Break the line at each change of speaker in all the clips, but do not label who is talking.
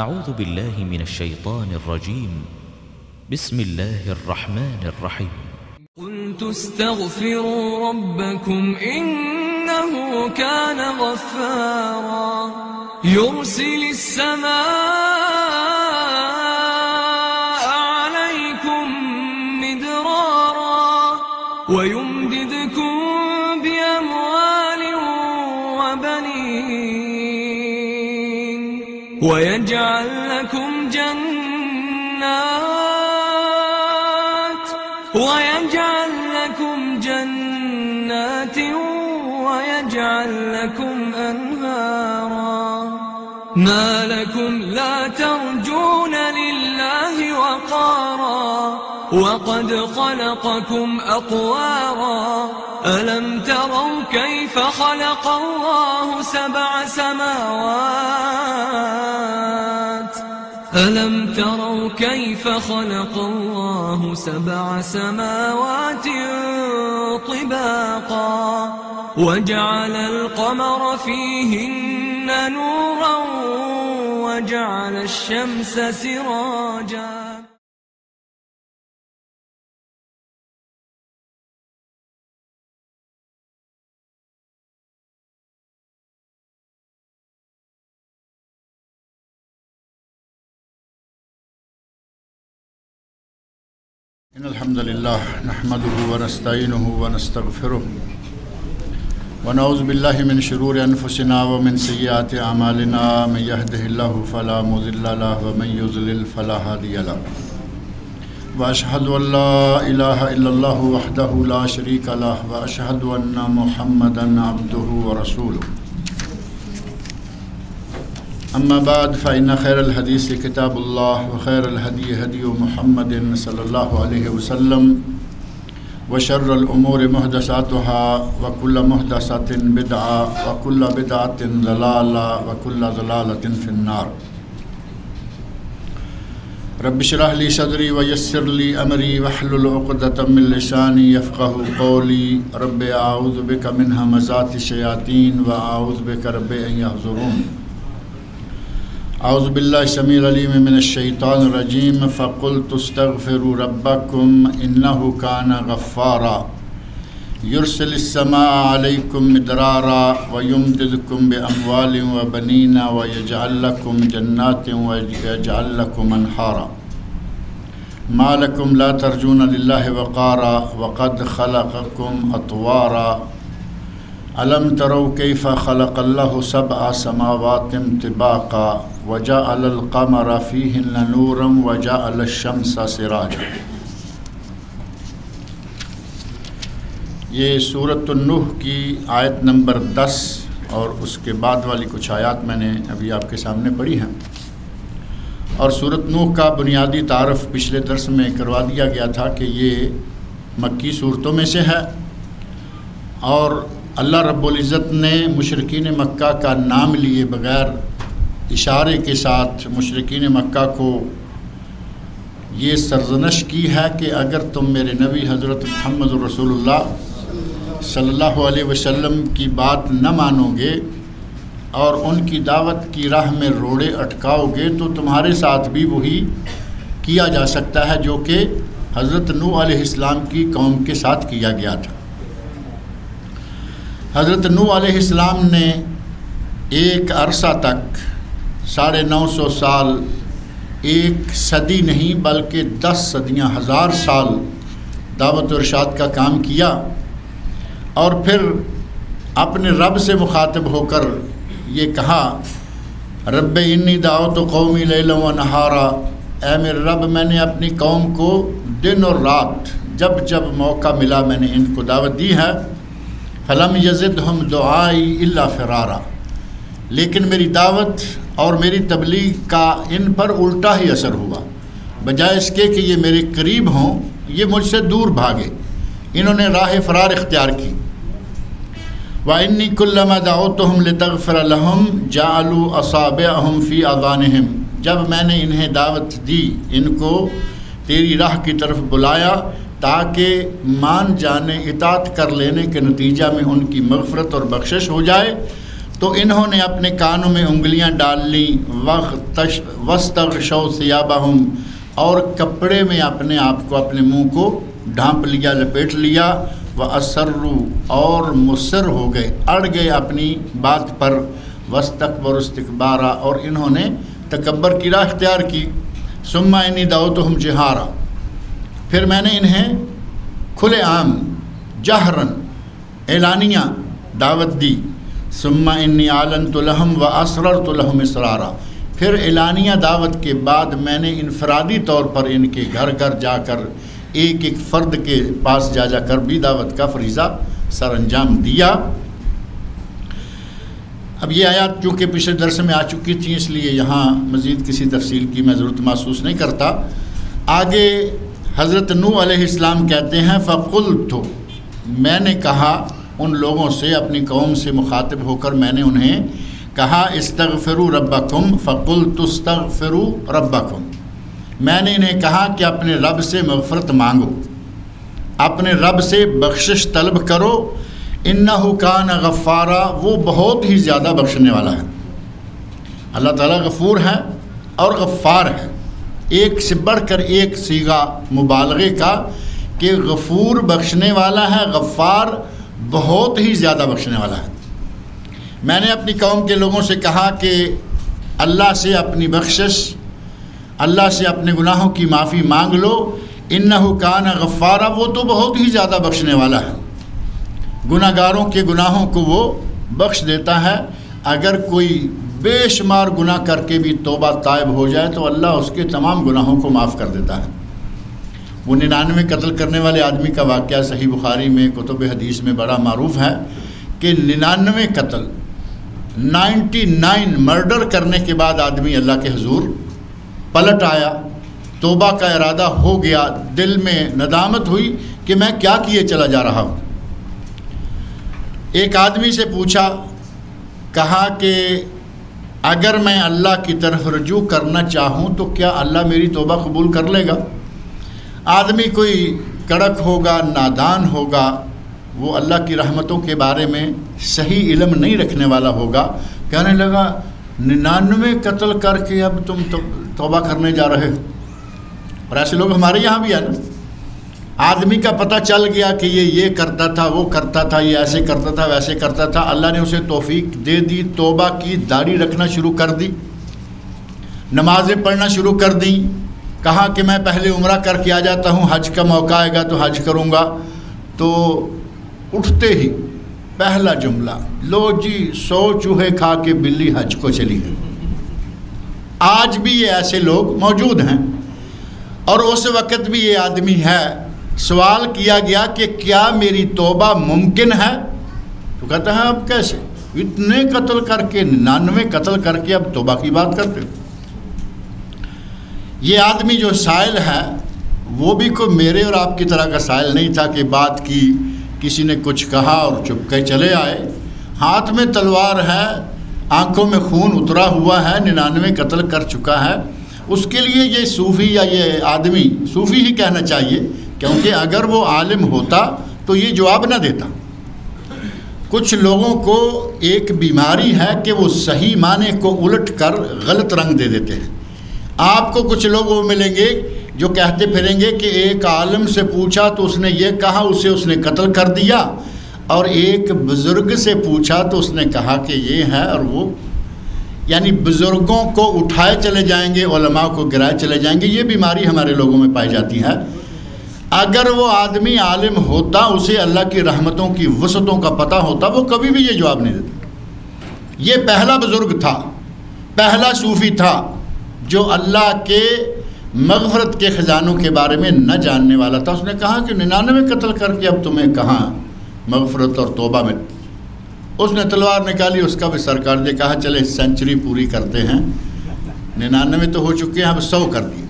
أعوذ بالله من الشيطان الرجيم. بسم الله الرحمن الرحيم.
قلت استغفروا ربكم إنه كان غفارا يرسل السماء عليكم مدرارا ويمددكم بأموال وبنين ويجعل لكم جنات ويجعل لكم أنهارا ما لكم لا ترجون لله وقارا وقد خلقكم أطوارا ألم تروا كيف خلق الله سبع سماوات ألم تروا كيف خلق الله سبع سماوات طباقا وجعل القمر فيهن نورا وجعل الشمس سراجا.
إن الحمد لله نحمده ونستعينه ونستغفره ونعوذ بالله من شرور أنفسنا ومن سيئات أعمالنا من يهده الله فلا مضل له ومن يضلل فلا هادي له وأشهد أن لا إله إلا الله وحده لا شريك له وأشهد أن محمدا عبده ورسوله. أما بعد فإن خير الحديث كتاب الله وخير الهدي هدي محمد صلى الله عليه وسلم وشر الأمور محدثاتها وكل محدثة بدعة وكل بدعة ضلالة وكل ضلالة في النار. رب اشرح لي صدري ويسر لي أمري واحلل عقدة من لساني يفقهوا قولي. رب أعوذ بك من همزات الشياطين وأعوذ بك رب أن يحضرون. اعوذ باللہ السمیع العلیم من الشیطان الرجیم فقلت استغفروا ربکم انہ کان غفارا یرسل السماء علیکم مدرارا ویمددکم باموال وبنین ویجعل لکم جنات ویجعل لکم انہارا ما لکم لا ترجون للہ وقارا وقد خلقکم اطوارا ألم تروا كيف خلق الله سبع سماوات طباقا وجعل القمر فيهن نورا وجعل الشمس سراجا. یہ سورۃ النوح کی آیت نمبر 10 اور اس کے بعد والی کچھ آیات میں نے ابھی آپ کے سامنے پڑھی ہیں. اور سورۃ نوح کا بنیادی تعارف پچھلے درس میں کروا دیا گیا تھا کہ یہ مکی صورتوں میں سے ہے اور اللہ رب العزت نے مشرکین مکہ کا نام لیے بغیر اشارے کے ساتھ مشرکین مکہ کو یہ سرزنش کی ہے کہ اگر تم میرے نبی حضرت محمد رسول اللہ صلی اللہ علیہ وسلم کی بات نہ مانو گے اور ان کی دعوت کی راہ میں روڑے اٹکاؤ گے تو تمہارے ساتھ بھی وہی کیا جا سکتا ہے جو کہ حضرت نوح علیہ السلام کی قوم کے ساتھ کیا گیا تھا. حضرت نوح علیہ السلام نے ایک عرصہ تک 950 سال، ایک صدی نہیں بلکہ 10 صدیاں، 1000 سال دعوت و ارشاد کا کام کیا اور پھر اپنے رب سے مخاطب ہو کر یہ کہا رب انی دعوت قومی لیلا و نہارا، اے میرے رب میں نے اپنی قوم کو دن اور رات جب جب موقع ملا میں نے ان کو دعوت دی ہے. فلم یزدہم دعائی الا فرارا، لیکن میری دعوت اور میری تبلیغ کا ان پر الٹا ہی اثر ہوا. بجائے اس کے کہ یہ میرے قریب ہوں یہ مجھ سے دور بھاگے، انہوں نے راہ فرار اختیار کی. وَإِنِّي كُلَّمَا دَعَوْتُهُمْ لِتَغْفِرَ لَهُمْ جَعَلُوا أَصَابِعَهُمْ فِي آذَانِهِمْ، جب میں نے انہیں دعوت دی، ان کو تیری راہ کی طرف بلایا تاکہ مان جانے، اطاعت کر لینے کے نتیجہ میں ان کی مغفرت اور بخشش ہو جائے، تو انہوں نے اپنے کانوں میں انگلیاں ڈال لیں، وَاسْتَغْشَوْا ثِيَابَهُمْ، اور کپڑے میں اپنے آپ کو، اپنے منہ کو ڈھانپ لیا، لپیٹ لیا، وَأَسَرُّوا، اور مصر ہو گئے، اڑ گئے اپنی بات پر، وَاسْتَكْبَرُوا اسْتِكْبَارًا، اور انہوں نے تکبر کی راہ اختیار کی، ثُمَّ إِنِّي دَعَوْتُهُمْ جِهَارًا، پھر میں نے انہیں کھلے عام جہرن اعلانیہ دعوت دی، ثُمَّ إِنِّي أَعْلَنْتُ لَهُمْ وَأَسْرَرْتُ لَهُمْ إِسْرَارًا، پھر اعلانیہ دعوت کے بعد میں نے انفرادی طور پر ان کے گھر گھر جا کر، ایک ایک فرد کے پاس جا جا کر بھی دعوت کا فریضہ سر انجام دیا۔ اب یہ آیات چونکہ پچھلے درس میں آ چکی تھیں، اس لیے یہاں مزید کسی تفصیل کی میں ضرورت محسوس نہیں کرتا۔ آگے حضرت نوح علیہ السلام کہتے ہیں فَقُلْتُ، میں نے کہا ان لوگوں سے، اپنی قوم سے مخاطب ہو کر میں نے انہیں کہا استغفروا ربکم، فقلت استغفروا ربکم، میں نے انہیں کہا کہ اپنے رب سے مغفرت مانگو، اپنے رب سے بخشش طلب کرو، انہ کان غفارا، وہ بہت ہی زیادہ بخشنے والا ہے۔ اللہ تعالیٰ غفور ہے اور غفار ہے، ایک سے بڑھ کر ایک صیغہ مبالغے کا کہ غفور بخشنے والا ہے، غفار بہت ہی زیادہ بخشنے والا ہے۔ میں نے اپنی قوم کے لوگوں سے کہا کہ اللہ سے اپنی بخشش، اللہ سے اپنے گناہوں کی معافی مانگ لو، انہ کان غفارا، وہ تو بہت ہی زیادہ بخشنے والا ہے، گناہ گاروں کے گناہوں کو وہ بخش دیتا ہے۔ اگر کوئی بے شمار گناہ کر کے بھی توبہ تائب ہو جائے تو اللہ اس کے تمام گناہوں کو معاف کر دیتا ہے۔ وہ 99 قتل کرنے والے آدمی کا واقعہ صحیح بخاری میں، کتب حدیث میں بڑا معروف ہے کہ 99 قتل، 99 مرڈر کرنے کے بعد آدمی اللہ کے حضور پلٹ آیا، توبہ کا ارادہ ہو گیا، دل میں ندامت ہوئی کہ میں کیا کیے چلا جا رہا ہوں۔ ایک آدمی سے پوچھا، کہا کہ اگر میں اللہ کی طرف رجوع کرنا چاہوں تو کیا اللہ میری توبہ قبول کر لے گا؟ آدمی کوئی کڑک ہوگا، نادان ہوگا، وہ اللہ کی رحمتوں کے بارے میں صحیح علم نہیں رکھنے والا ہوگا، کہنے لگا 99 قتل کر کے اب تم توبہ کرنے جا رہے ہو۔ اور ایسے لوگ ہمارے یہاں بھی ہیں نا، آدمی کا پتہ چل گیا کہ یہ کرتا تھا، وہ کرتا تھا، یہ ایسے کرتا تھا، ویسے کرتا تھا، اللہ نے اسے توفیق دے دی، توبہ کی، داڑھی رکھنا شروع کر دی، نمازیں پڑھنا شروع کر دیں، کہا کہ میں پہلے عمرہ کر کے آ جاتا ہوں، حج کا موقع آئے گا تو حج کروں گا، تو اٹھتے ہی پہلا جملہ، لو جی 100 چوہے کھا کے بلی حج کو چلی گئی۔ آج بھی یہ ایسے لوگ موجود ہیں، اور اس وقت بھی یہ آدمی ہے۔ سوال کیا گیا کہ کیا میری توبہ ممکن ہے؟ تو کہتا ہے اب کیسے، اتنے قتل کر کے، 99 قتل کر کے اب توبہ کی بات کرتے ہو۔ یہ آدمی جو سائل ہے وہ بھی کوئی میرے اور آپ کی طرح کا سائل نہیں تھا کہ بات کی، کسی نے کچھ کہا اور چپ کے چلے آئے۔ ہاتھ میں تلوار ہے، آنکھوں میں خون اترا ہوا ہے، 99 قتل کر چکا ہے۔ اس کے لیے یہ صوفی یا یہ آدمی، صوفی ہی کہنا چاہیے، کیونکہ اگر وہ عالم ہوتا تو یہ جواب نہ دیتا۔ کچھ لوگوں کو ایک بیماری ہے کہ وہ صحیح معنی کو الٹ کر غلط رنگ دے دیتے ہیں۔ آپ کو کچھ لوگ وہ ملیں گے جو کہتے پھریں گے کہ ایک عالم سے پوچھا تو اس نے یہ کہا، اسے اس نے قتل کر دیا، اور ایک بزرگ سے پوچھا تو اس نے کہا کہ یہ ہے اور وہ، یعنی بزرگوں کو اٹھائے چلے جائیں گے، علماء کو گرائے چلے جائیں گے۔ یہ بیماری ہمارے لوگوں میں پائی جاتی ہے۔ اگر وہ آدمی عالم ہوتا، اسے اللہ کی رحمتوں کی وسعتوں کا پتہ ہوتا، وہ کبھی بھی یہ جواب نہیں دیتا۔ یہ پہلا بزرگ تھا، پہلا صوفی تھا جو اللہ کے مغفرت کے خزانوں کے بارے میں نہ جاننے والا تھا۔ اس نے کہا کہ 99 قتل کر کے اب تمہیں کہاں مغفرت اور توبہ میں۔ اس نے تلوار نکالی، اس کا بھی سر کاٹ دیا، کہا چلے سینچری پوری کرتے ہیں، 99 تو ہو چکے ہیں، اب 100 کر دیے۔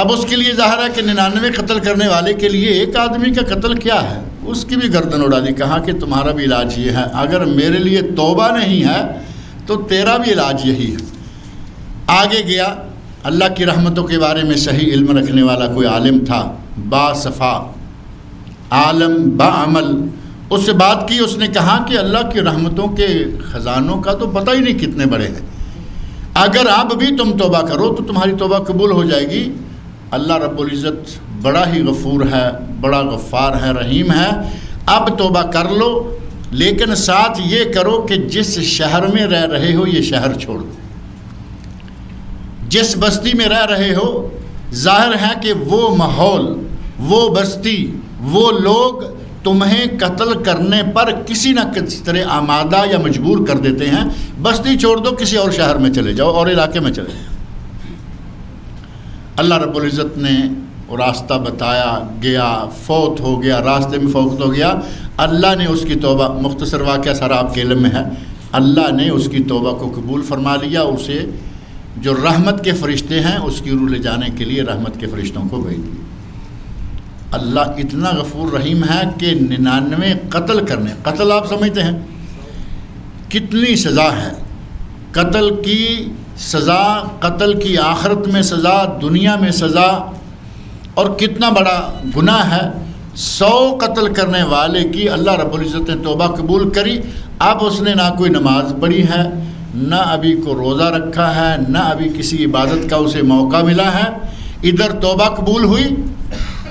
اب اس کے لیے ظاہر ہے کہ 99 قتل کرنے والے کے لیے ایک آدمی کا قتل کیا ہے، اس کی بھی گردن اڑا دی، کہا کہ تمہارا بھی علاج یہ ہے، اگر میرے لیے توبہ نہیں ہے تو تیرا بھی علاج یہی ہے۔ آگے گیا، اللہ کی رحمتوں کے بارے میں صحیح علم رکھنے والا کوئی عالم تھا، با صفا عالم، با عمل، اس سے بات کی، اس نے کہا کہ اللہ کی رحمتوں کے خزانوں کا تو پتہ ہی نہیں کتنے بڑے ہیں، اگر اب بھی تم توبہ کرو تو تمہاری توبہ قبول ہو جائے گی۔ اللہ رب العزت بڑا ہی غفور ہے، بڑا غفار ہے، رحیم ہے، اب توبہ کر لو، لیکن ساتھ یہ کرو کہ جس شہر میں رہ رہے ہو یہ شہر چھوڑ دو، جس بستی میں رہ رہے ہو ظاہر ہے کہ وہ ماحول، وہ بستی، وہ لوگ تمہیں قتل کرنے پر کسی نہ کسی طرح آمادہ یا مجبور کر دیتے ہیں، بستی چھوڑ دو، کسی اور شہر میں چلے جاؤ اور علاقے میں چلے جاؤ۔ اللہ رب العزت نے راستہ بتایا، گیا، فوت ہو گیا، راستے میں فوت ہو گیا، اللہ نے اس کی توبہ، مختصر واقعہ سارا آپ کے علم میں ہے، اللہ نے اس کی توبہ کو قبول فرما لیا، اسے جو رحمت کے فرشتے ہیں اس کی روح لے جانے کے لیے رحمت کے فرشتوں کو بھیج دیا۔ اللہ اتنا غفور رحیم ہے کہ 99 قتل کرنے، قتل آپ سمجھتے ہیں کتنی سزا ہے، قتل کی سزا، قتل کی آخرت میں سزا، دنیا میں سزا، اور کتنا بڑا گناہ ہے۔ 100 قتل کرنے والے کی اللہ رب العزت نے توبہ قبول کری، اب اس نے نہ کوئی نماز پڑھی ہے، نہ ابھی کو روزہ رکھا ہے، نہ ابھی کسی عبادت کا اسے موقع ملا ہے، ادھر توبہ قبول ہوئی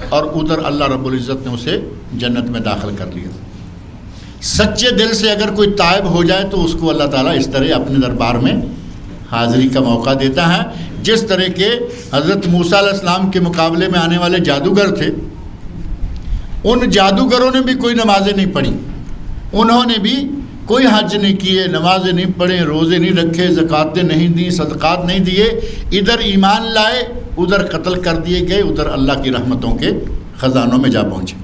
اور ادھر اللہ رب العزت نے اسے جنت میں داخل کر لیا۔ سچے دل سے اگر کوئی تائب ہو جائے تو اس کو اللہ تعالیٰ اس طرح اپنے دربار میں حاضری کا موقع دیتا ہے، جس طرح کے حضرت موسیٰ علیہ السلام کے مقابلے میں آنے والے جادوگر تھے، ان جادوگروں نے بھی کوئی نمازیں نہیں پڑھی، انہوں نے بھی کوئی حج نہیں کیے، نمازیں نہیں پڑھے، روزے نہیں رکھے، زکاتیں نہیں دیں، صدقات نہیں دیے، ادھر ایمان لائے، ادھر قتل کر دیے گئے، ادھر اللہ کی رحمتوں کے خزانوں میں جا پہنچے۔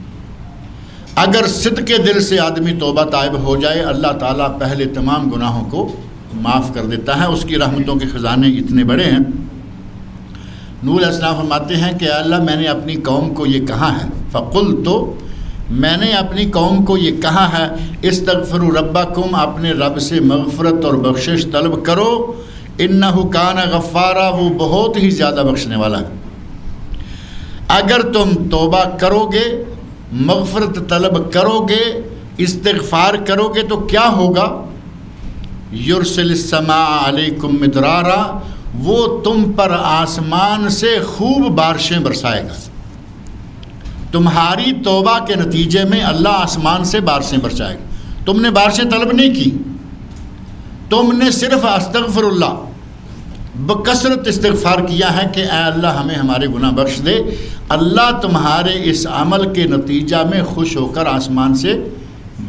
اگر صدق دل سے آدمی توبہ طائب ہو جائے، اللہ تعالیٰ پہلے تمام گناہوں کو معاف کر دیتا ہے، اس کی رحمتوں کے خزانے اتنے بڑے ہیں۔ نوح علیہ السلام فرماتے ہیں کہ اللہ میں نے اپنی قوم کو یہ کہا ہے، فقلت، تو میں نے اپنی قوم کو یہ کہا ہے، استغفروا ربکم، اپنے رب سے مغفرت اور بخشش طلب کرو، انہ کان غفارا، وہ بہت ہی زیادہ بخشنے والا ہے۔ اگر تم توبہ کرو گے، مغفرت طلب کرو گے، استغفار کرو گے تو کیا ہوگا؟ یرسل السماء علیکم مدرارا، وہ تم پر آسمان سے خوب بارشیں برسائے گا۔ تمہاری توبہ کے نتیجے میں اللہ آسمان سے بارشیں برسائے گا۔ تم نے بارشیں طلب نہیں کی، تم نے صرف استغفر اللہ، بکثرت استغفار کیا ہے کہ اے اللہ ہمیں ہمارے گناہ بخش دے، اللہ تمہارے اس عمل کے نتیجہ میں خوش ہو کر آسمان سے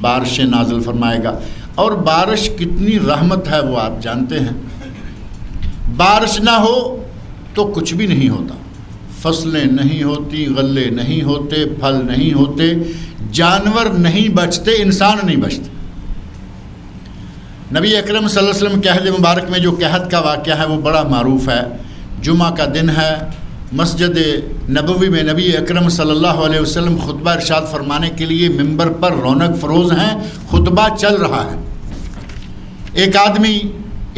بارشیں نازل فرمائے گا۔ اور بارش کتنی رحمت ہے وہ آپ جانتے ہیں، بارش نہ ہو تو کچھ بھی نہیں ہوتا، فصلیں نہیں ہوتی، غلے نہیں ہوتے، پھل نہیں ہوتے، جانور نہیں بچتے، انسان نہیں بچتے۔ نبی اکرم صلی اللہ علیہ وسلم کے عہد مبارک میں جو قحط کا واقعہ ہے وہ بڑا معروف ہے۔ جمعہ کا دن ہے، مسجد نبوی میں نبی اکرم صلی اللہ علیہ وسلم خطبہ ارشاد فرمانے کے لیے ممبر پر رونق فروز ہیں، خطبہ چل رہا ہے۔ ایک آدمی،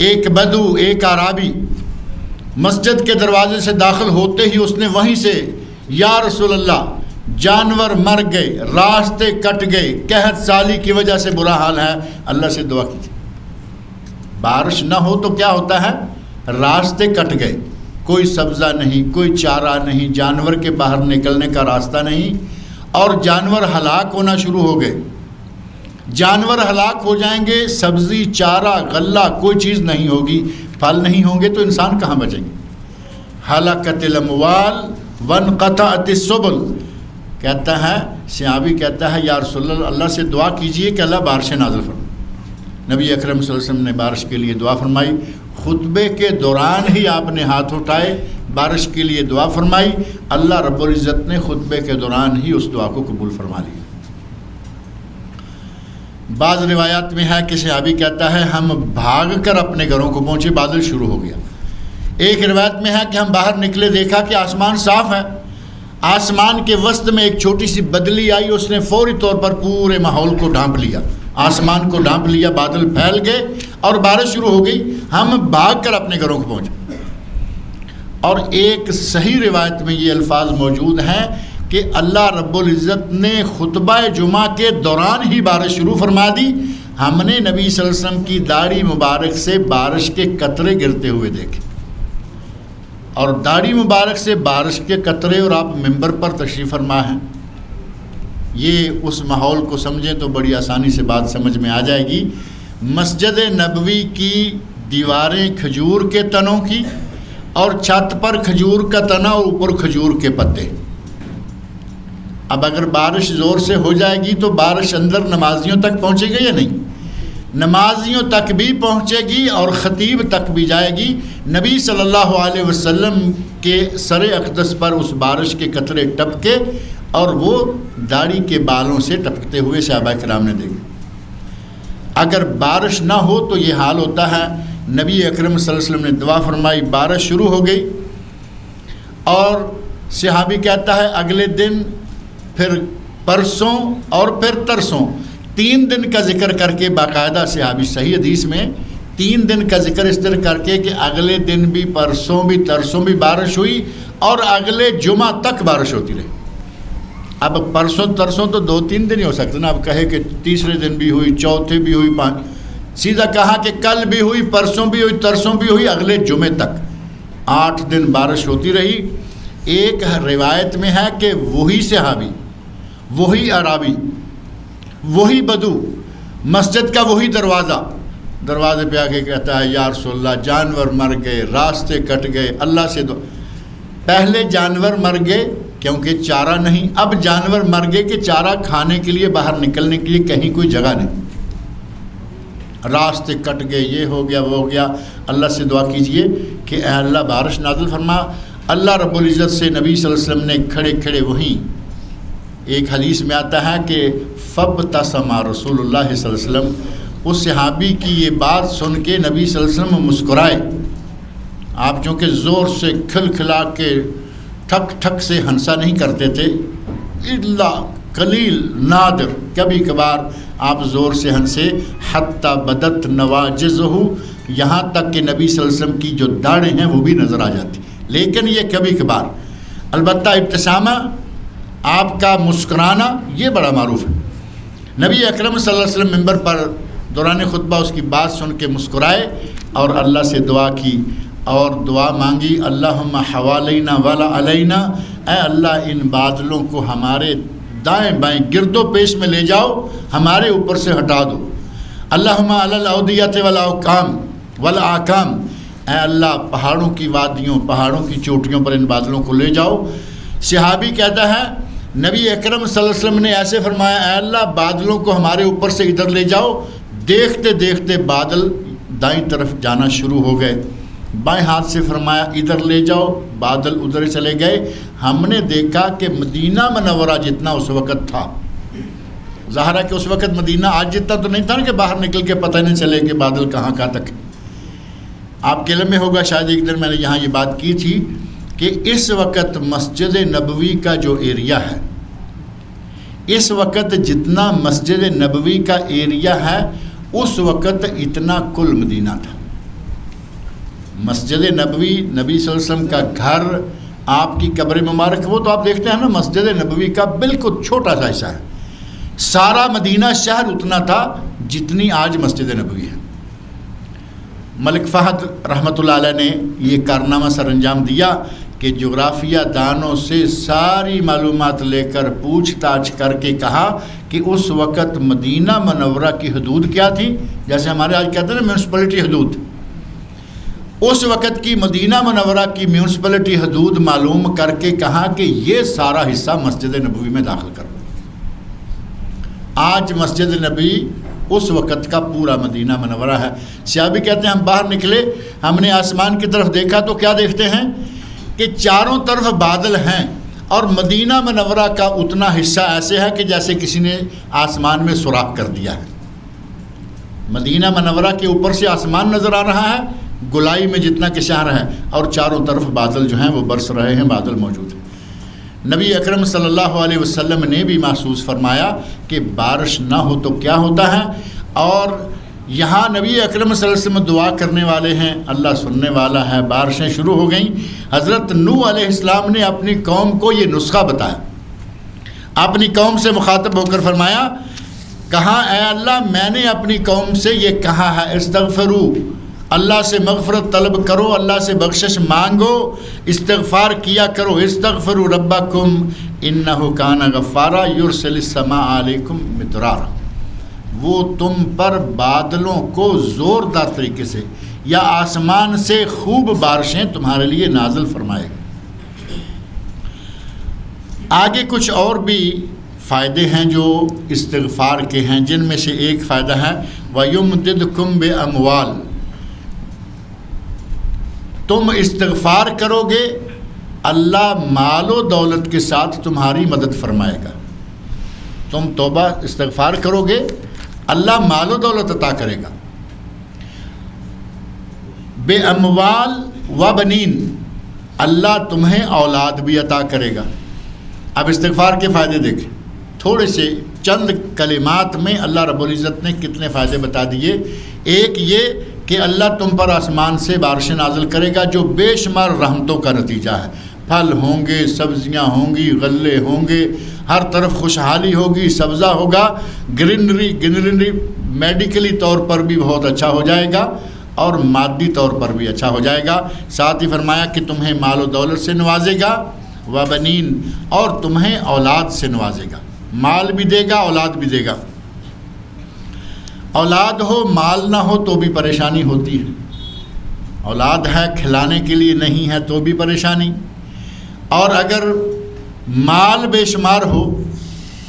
ایک بدو، ایک اعرابی مسجد کے دروازے سے داخل ہوتے ہی اس نے وہیں سے یا رسول اللہ جانور مر گئے، راستے کٹ گئے، قحط سالی کی وجہ سے برا حال ہے، اللہ سے دعا کیجیے۔ بارش نہ ہو تو کیا ہوتا ہے؟ راستے کٹ گئے، کوئی سبزہ نہیں، کوئی چارہ نہیں، جانور کے باہر نکلنے کا راستہ نہیں، اور جانور ہلاک ہونا شروع ہو گئے۔ جانور ہلاک ہو جائیں گے، سبزی، چارہ، غلہ، کوئی چیز نہیں ہوگی، پھل نہیں ہوں گے تو انسان کہاں بچیں گے؟ ہلاکت الاموال وانقطعت السبل، کہتا ہے صحابی کہتا ہے یا رسول اللہ، اللہ سے دعا کیجئے کہ اللہ بارشیں نازل فرمائے۔ نبی اکرم صلی اللہ علیہ وسلم نے بارش کے لیے دعا فرمائی، خطبے کے دوران ہی آپ نے ہاتھ اٹھائے، بارش کے لیے دعا فرمائی، اللہ رب العزت نے خطبے کے دوران ہی اس دعا کو قبول فرما لیا۔ بعض روایات میں ہے کہ صحابی کہتا ہے ہم بھاگ کر اپنے گھروں کو پہنچے، بادل شروع ہو گیا۔ ایک روایت میں ہے کہ ہم باہر نکلے، دیکھا کہ آسمان صاف ہے، آسمان کے وسط میں ایک چھوٹی سی بدلی آئی، اس نے فوری طور پر پورے ماحول کو ڈھانپ لیا، آسمان کو ڈھانپ لیا، بادل پھیل گئے اور بارش شروع ہو گئی، ہم بھاگ کر اپنے گھروں کو پہنچے۔ اور ایک صحیح روایت میں یہ الفاظ موجود ہیں کہ اللہ رب العزت نے خطبہ جمعہ کے دوران ہی بارش شروع فرما دی. ہم نے نبی صلی اللہ علیہ وسلم کی داڑھی مبارک سے بارش کے قطرے گرتے ہوئے دیکھے، اور داڑھی مبارک سے بارش کے قطرے، اور آپ ممبر پر تشریف فرما ہیں. یہ اس ماحول کو سمجھیں تو بڑی آسانی سے بات سمجھ میں آ جائے گی. مسجد نبوی کی دیواریں کھجور کے تنوں کی، اور چھت پر کھجور کا تنا اور اوپر کھجور کے پتے. اب اگر بارش زور سے ہو جائے گی تو بارش اندر نمازیوں تک پہنچے گی یا نہیں؟ نمازیوں تک بھی پہنچے گی اور خطیب تک بھی جائے گی. نبی صلی اللہ علیہ وسلم کے سر اقدس پر اس بارش کے قطرے ٹپکے، اور وہ داڑھی کے بالوں سے ٹپکتے ہوئے صحابہ کرام نے دیکھے. اگر بارش نہ ہو تو یہ حال ہوتا ہے. نبی اکرم صلی اللہ علیہ وسلم نے دعا فرمائی، بارش شروع ہو گئی، اور صحابی کہتا ہے اگلے دن، پھر پرسوں، اور پھر ترسوں، 3 دن کا ذکر کر کے باقاعدہ صحابی صحیح حدیث میں 3 دن کا ذکر اس طرح کر کے کہ اگلے دن بھی، پرسوں بھی، ترسوں بھی بارش ہوئی، اور اگلے جمعہ تک بارش ہوتی رہی. اب پرسوں ترسوں تو 2-3 دن ہی ہو سکتے نا. اب کہے کہ تیسرے دن بھی ہوئی، چوتھے بھی ہوئی، سیدھا کہا کہ کل بھی ہوئی، پرسوں بھی ہوئی، ترسوں بھی ہوئی، اگلے جمعے تک 8 دن بارش ہوتی رہی. ایک روایت میں ہے کہ وہی صحابی، وہی عرابی، وہی بدو، مسجد کا وہی دروازے پہ آ کے کہتا ہے یا رسول اللہ جانور مر گئے، راستے کٹ گئے، اللہ سے دعا. پہلے جانور مر گئے کیونکہ چارہ نہیں، اب جانور مر گئے کہ چارہ کھانے کے لیے، باہر نکلنے کے لیے کہیں کوئی جگہ نہیں، راستے کٹ گئے، یہ ہو گیا وہ ہو گیا. اللہ سے دعا کیجئے کہ اے اللہ بارش نازل فرما. اللہ رب العزت سے نبی صلی اللہ علیہ وسلم نے کھڑے کھڑے وہیں، ایک حدیث میں آتا ہے کہ فَابْتَسَمَ رسول اللہ صلی اللہ علیہ وسلم، اس صحابی کی یہ بات سن کے نبی صلی اللہ علیہ وسلم مسکرائے. آپ چونکہ زور سے کھلا کے ٹھک ٹھک سے ہنسا نہیں کرتے تھے، الا قلیل نادر، کبھی کبھار آپ زور سے ہنسے. حتی بدت نواجزہ، یہاں تک کہ نبی صلی اللہ علیہ وسلم کی جو داڑھیں ہیں وہ بھی نظر آ جاتی، لیکن یہ کبھی کبھار. البتہ ابتسامہ، آپ کا مسکرانا، یہ بڑا معروف ہے. نبی اکرم صلی اللہ علیہ وسلم ممبر پر دوران خطبہ اس کی بات سن کے مسکرائے اور اللہ سے دعا کی، اور دعا مانگی اللہم حوالینا ولا علینا، اے اللہ ان بادلوں کو ہمارے دائیں بائیں گرد و پیش میں لے جاؤ، ہمارے اوپر سے ہٹا دو. اللہم علی الاودیۃ والاوکام والآکام، اے اللہ پہاڑوں کی وادیوں، پہاڑوں کی چوٹیوں پر ان بادلوں کو لے جاؤ. صحابی کہتا ہے نبی اکرم صلی اللہ علیہ وسلم نے ایسے فرمایا اے اللہ بادلوں کو ہمارے اوپر سے ادھر لے جاؤ. دیکھتے دیکھتے بادل دائیں طرف جانا شروع ہو گئے. بائیں ہاتھ سے فرمایا ادھر لے جاؤ، بادل ادھر چلے گئے. ہم نے دیکھا کہ مدینہ منورہ جتنا اس وقت تھا، ظاہر ہے کہ اس وقت مدینہ آج جتنا تو نہیں تھا نا کہ باہر نکل کے پتہ نہیں چلے کہ بادل کہاں تک. آپ کے علم میں ہوگا شاید ایک دن میں نے یہاں یہ بات کی تھی کہ اس وقت مسجد نبوی کا جو ایریا ہے، اس وقت جتنا مسجد نبوی کا ایریا ہے اس وقت اتنا کل مدینہ تھا. مسجد نبوی، نبی صلی اللہ علیہ وسلم کا گھر، آپ کی قبر مبارک، وہ تو آپ دیکھتے ہیں نا مسجد نبوی کا بالکل چھوٹا سا حصہ ہے. سارا مدینہ شہر اتنا تھا جتنی آج مسجد نبوی ہے. ملک فہد رحمۃ اللہ علیہ نے یہ کارنامہ سر انجام دیا کہ جغرافیہ دانوں سے ساری معلومات لے کر پوچھ تاچھ کر کے کہا کہ اس وقت مدینہ منورہ کی حدود کیا تھی. جیسے ہمارے آج کہتے ہیں نا میونسپلٹی حدود، اس وقت کی مدینہ منورہ کی میونسپلٹی حدود معلوم کر کے کہا کہ یہ سارا حصہ مسجد نبوی میں داخل کرو. آج مسجد نبوی اس وقت کا پورا مدینہ منورہ ہے. صحابی کہتے ہیں ہم باہر نکلے، ہم نے آسمان کی طرف دیکھا تو کیا دیکھتے ہیں کہ چاروں طرف بادل ہیں، اور مدینہ منورہ کا اتنا حصہ ایسے ہے کہ جیسے کسی نے آسمان میں سوراخ کر دیا ہے. مدینہ منورہ کے اوپر سے آسمان نظر آ رہا ہے گلائی میں جتنا کہ شہر ہے، اور چاروں طرف بادل جو ہیں وہ برس رہے ہیں، بادل موجود ہیں. نبی اکرم صلی اللہ علیہ وسلم نے بھی محسوس فرمایا کہ بارش نہ ہو تو کیا ہوتا ہے، اور یہاں نبی اکرم صلی اللہ علیہ وسلم دعا کرنے والے ہیں، اللہ سننے والا ہے. بارشیں شروع ہو گئیں. حضرت نوح علیہ السلام نے اپنی قوم کو یہ نسخہ بتایا اپنی قوم سے مخاطب ہو کر فرمایا، کہا اے اللہ میں نے اپنی قوم سے یہ کہا ہے استغفروا، اللہ سے مغفرت طلب کرو، اللہ سے بخشش مانگو، استغفار کیا کرو، استغفروا ربکم انہ کان غفارا یرسل السماء علیکم مدرارا، وہ تم پر بادلوں کو زوردار طریقے سے یا آسمان سے خوب بارشیں تمہارے لیے نازل فرمائے گا۔ آگے کچھ اور بھی فائدے ہیں جو استغفار کے ہیں، جن میں سے ایک فائدہ ہے وَيُمْدِدْكُمْ بِأَمْوَالٍ، تم استغفار کرو گے اللہ مال و دولت کے ساتھ تمہاری مدد فرمائے گا۔ تم توبہ استغفار کرو گے اللہ مال و دولت عطا کرے گا۔ بے اموال و بنین، اللہ تمہیں اولاد بھی عطا کرے گا۔ اب استغفار کے فائدے دیکھیں، تھوڑے سے چند کلمات میں اللہ رب العزت نے کتنے فائدے بتا دیے۔ ایک یہ کہ اللہ تم پر آسمان سے بارشیں نازل کرے گا جو بے شمار رحمتوں کا نتیجہ ہے، پھل ہوں گے، سبزیاں ہوں گی، غلے ہوں گے، ہر طرف خوشحالی ہوگی، سبزہ ہوگا، گرینری میڈیکلی طور پر بھی بہت اچھا ہو جائے گا اور مادی طور پر بھی اچھا ہو جائے گا۔ ساتھ ہی فرمایا کہ تمہیں مال و دولت سے نوازے گا، وبنین، اور تمہیں اولاد سے نوازے گا، مال بھی دے گا اولاد بھی دے گا۔ اولاد ہو مال نہ ہو تو بھی پریشانی ہوتی ہے، اولاد ہے کھلانے کے لیے نہیں ہے تو بھی پریشانی، اور اگر مال بے شمار ہو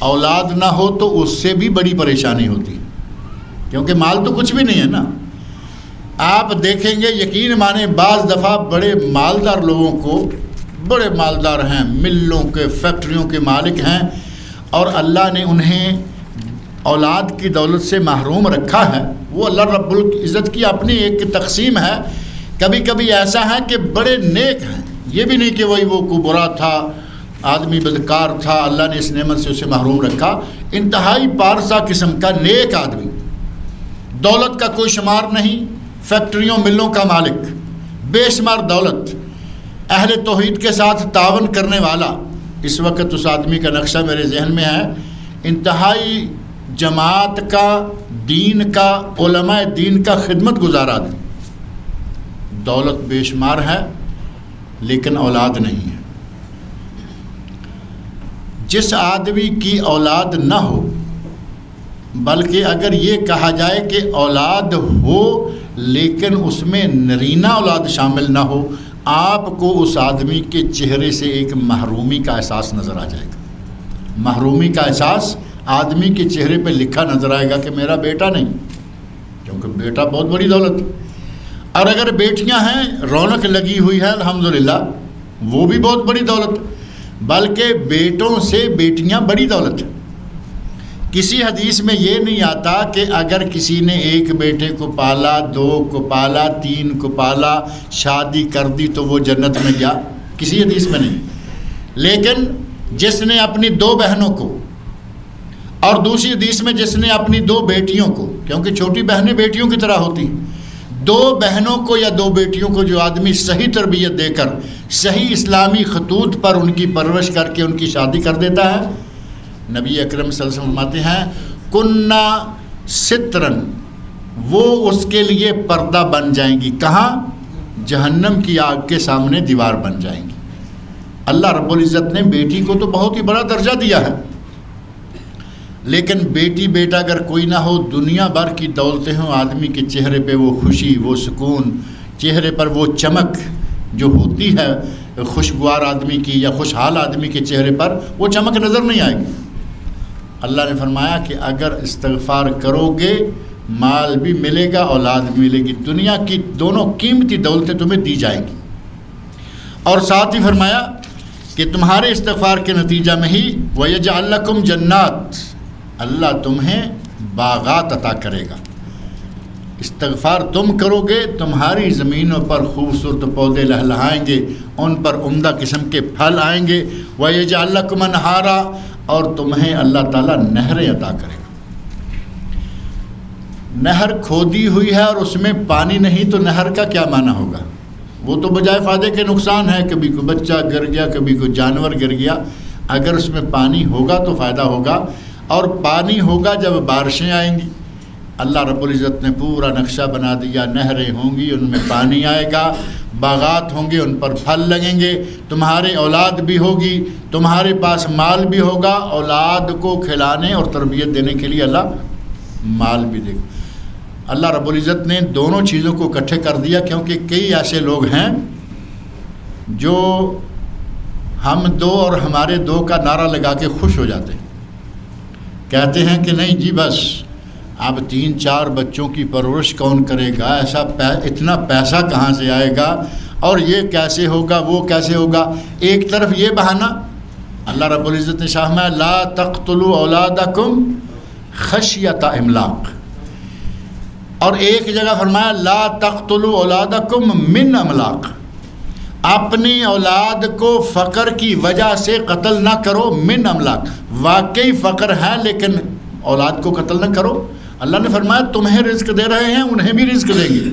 اولاد نہ ہو تو اس سے بھی بڑی پریشانی ہوتی ہے، کیونکہ مال تو کچھ بھی نہیں ہے نا۔ آپ دیکھیں گے یقین مانیں بعض دفعہ بڑے مالدار لوگوں کو، بڑے مالدار ہیں، ملوں کے فیکٹریوں کے مالک ہیں، اور اللہ نے انہیں اولاد کی دولت سے محروم رکھا ہے، وہ اللہ رب العزت کی اپنی ایک تقسیم ہے۔ کبھی کبھی ایسا ہے کہ بڑے نیک ہیں، یہ بھی نہیں کہ وہ کوئی برا تھا، آدمی بدکار تھا، اللہ نے اس نعمت سے اسے محروم رکھا، انتہائی پارسا قسم کا نیک آدمی، دولت کا کوئی شمار نہیں، فیکٹریوں ملوں کا مالک، بے شمار دولت، اہل توحید کے ساتھ تعاون کرنے والا۔ اس وقت اس آدمی کا نقشہ میرے ذہن میں ہے، انتہائی جماعت کا، دین کا، علماء دین کا خدمت گزار آدمی، دولت بے شمار ہے لیکن اولاد نہیں ہے۔ جس آدمی کی اولاد نہ ہو، بلکہ اگر یہ کہا جائے کہ اولاد ہو لیکن اس میں نرینہ اولاد شامل نہ ہو، آپ کو اس آدمی کے چہرے سے ایک محرومی کا احساس نظر آ جائے گا۔ محرومی کا احساس آدمی کے چہرے پہ لکھا نظر آئے گا کہ میرا بیٹا نہیں، کیونکہ بیٹا بہت بڑی دولت ہے، اور اگر بیٹیاں ہیں رونق لگی ہوئی ہے الحمدللہ، وہ بھی بہت بڑی دولت، بلکہ بیٹوں سے بیٹیاں بڑی دولت ہے۔ کسی حدیث میں یہ نہیں آتا کہ اگر کسی نے ایک بیٹے کو پالا، 2 کو پالا، 3 کو پالا، شادی کر دی تو وہ جنت میں گیا، کسی حدیث میں نہیں۔ لیکن جس نے اپنی 2 بہنوں کو، اور دوسری حدیث میں جس نے اپنی 2 بیٹیوں کو، کیونکہ چھوٹی بہنیں بیٹیوں کی طرح ہوتی ہیں، 2 بہنوں کو یا 2 بیٹیوں کو جو آدمی صحیح تربیت دے کر، صحیح اسلامی خطوط پر ان کی پرورش کر کے ان کی شادی کر دیتا ہے، نبی اکرم صلی اللہ علیہ وسلم فرماتے ہیں کننا سترن، وہ اس کے لیے پردہ بن جائیں گی، کہاں؟ جہنم کی آگ کے سامنے دیوار بن جائیں گی۔ اللہ رب العزت نے بیٹی کو تو بہت ہی بڑا درجہ دیا ہے، لیکن بیٹی بیٹا اگر کوئی نہ ہو، دنیا بھر کی دولتیں ہوں، آدمی کے چہرے پہ وہ خوشی، وہ سکون، چہرے پر وہ چمک جو ہوتی ہے خوشگوار آدمی کی یا خوشحال آدمی کے چہرے پر، وہ چمک نظر نہیں آئے گی۔ اللہ نے فرمایا کہ اگر استغفار کرو گے مال بھی ملے گا، اولاد بھی ملے گی، دنیا کی دونوں قیمتی دولتیں تمہیں دی جائیں گی۔ اور ساتھ ہی فرمایا کہ تمہارے استغفار کے نتیجہ میں ہی وَيَجْعَلْ لَكُمْ جَنَّاتٍ، اللہ تمہیں باغات عطا کرے گا۔ استغفار تم کرو گے، تمہاری زمینوں پر خوبصورت پودے لہلہائیں گے، ان پر عمدہ قسم کے پھل آئیں گے۔ وَيَجْعَلْ لَكُمْ أَنْهَارًا، اور تمہیں اللہ تعالیٰ نہریں عطا کرے گا۔ نہر کھودی ہوئی ہے اور اس میں پانی نہیں تو نہر کا کیا معنی ہوگا؟ وہ تو بجائے فائدے کے نقصان ہے، کبھی کوئی بچہ گر گیا، کبھی کوئی جانور گر گیا۔ اگر اس میں پانی ہوگا تو فائدہ ہوگا، اور پانی ہوگا جب بارشیں آئیں گی۔ اللہ رب العزت نے پورا نقشہ بنا دیا، نہریں ہوں گی ان میں پانی آئے گا، باغات ہوں گے ان پر پھل لگیں گے، تمہاری اولاد بھی ہوگی، تمہارے پاس مال بھی ہوگا، اولاد کو کھلانے اور تربیت دینے کے لیے اللہ مال بھی دے گا۔ اللہ رب العزت نے دونوں چیزوں کو اکٹھے کر دیا، کیونکہ کئی ایسے لوگ ہیں جو ہم دو اور ہمارے دو کا نعرہ لگا کے خوش ہو جاتے ہیں، کہتے ہیں کہ نہیں جی بس اب 3-4 بچوں کی پرورش کون کرے گا، اتنا پیسہ کہاں سے آئے گا، اور یہ کیسے ہوگا وہ کیسے ہوگا۔ ایک طرف یہ بہانہ، اللہ رب العزت نے فرمایا لا تقتلوا اولادکم خشیۃ املاق، اور ایک جگہ فرمایا لا تقتلوا اولادکم من املاق، اپنی اولاد کو فقر کی وجہ سے قتل نہ کرو، من املاق، واقعی فقر ہے لیکن اولاد کو قتل نہ کرو۔ اللہ نے فرمایا تمہیں رزق دے رہے ہیں انہیں بھی رزق دیں گے،